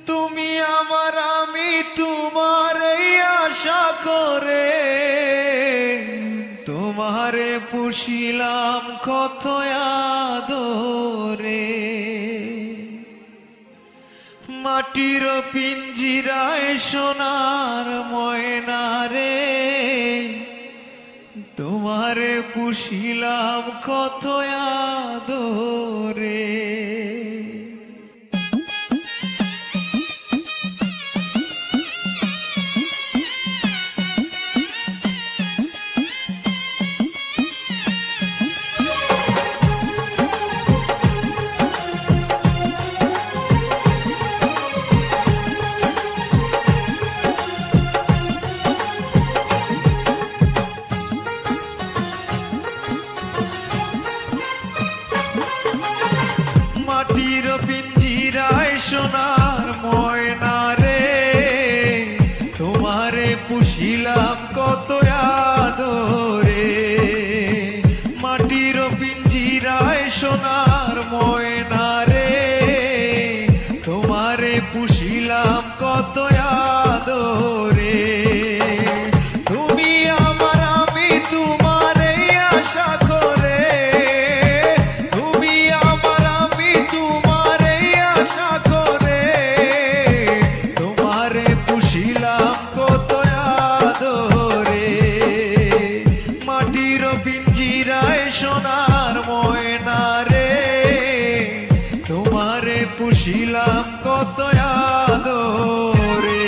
তুমি আমার আমি তোমার এই আশা করে তোমারে পুষিলাম কত আদরে। মাটির পিঞ্জিরায় সোনার ময়না রে তোমারে পুষিলাম কত আদরে। মাটির পিঞ্জিরায় সোনার ময়না রে তোমারে পুষিলাম কত আদরে। মাটির পিঞ্জিরায় সোনার ময়না রে তোমারে পুষিলাম কত আদরে। তুমি আমার আমি তোমার এই আশা করে সোনার ময়না রে তোমারে পুষিলাম কত আদরে।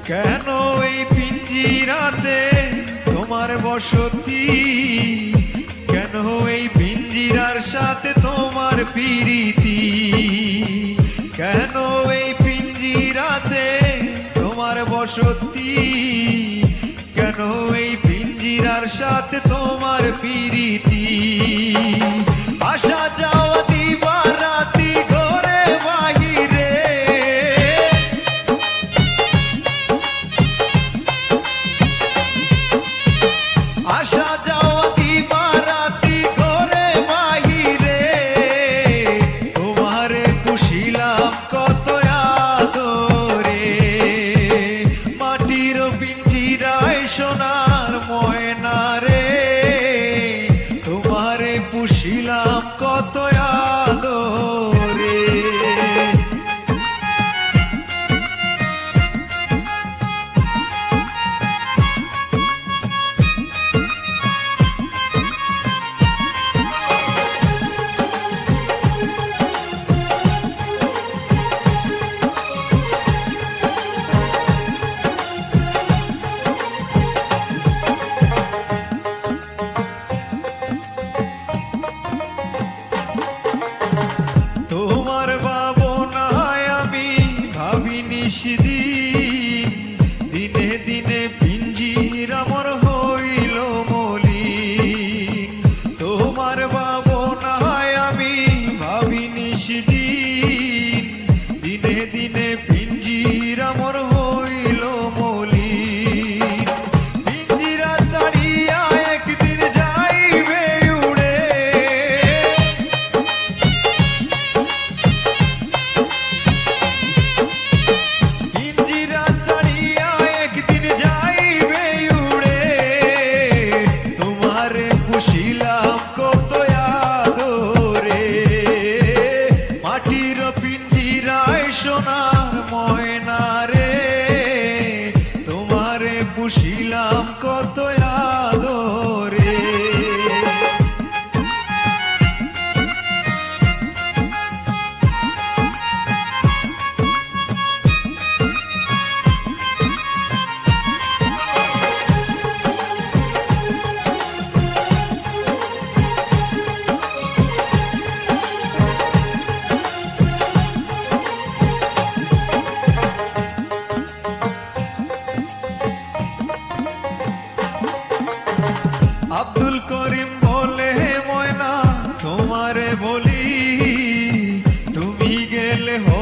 কেন এই পিঞ্জিরাতে তোমার বসতি, কেন এই পিঞ্জিরার সাথে তোমার প্রীতি, কেন এই পিঞ্জিরাতে তোমার বসতি, কেন এই পিঞ্জিরার সাথে তোমার প্রীতি। আসা যাওয়া দিবা রাতি ঘরে বাহিরে, আসা যাওয়া দিবা রাতি ঘরে বাহিরে তোমারে পুষিলাম কত আদরে। মাটির পিঞ্জিরায় সোনার ময়না রে তোমারে পুষিলাম কত আদরে। তোমার ভাবনায় আমি ভাবি নিশিদিন, দিনে দিনে পিঞ্জির আমার হইল মলিন। তোমার ভাবনায় আমি ভাবি নিশিদিন, দিনে দিনে পিঞ্জির আমার হইল মলিন। পিঞ্জিরা ছাড়িয়া একদিন যাইবে উড়ে, পুষিলাম কত আদরে। মাটির পিঞ্জিরায় সোনার ময়না রে তোমারে পুষিলাম কত আদরে।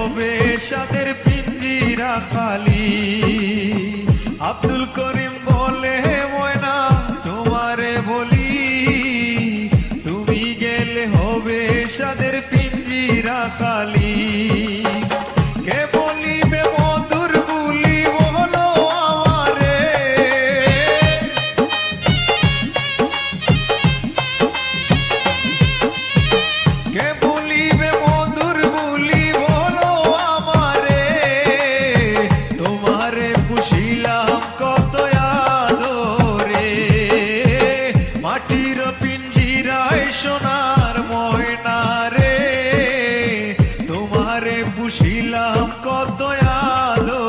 হবে সাদের পিঞ্জিরা খালি। আব্দুল করিম বলে ময়না তোমারে বলি, তুমি গেলে হবে সাদের পিঞ্জিরা খালি। কে বলিবে মধুর বুলি বলো আমারে, কে বলিবে মধুর বুলি বলো আমারে, তোমারে পুষিলাম কত আদরে। মাটির পিঞ্জিরায় সোনার ময়না রে, তোমারে পুষিলাম কত আদরে।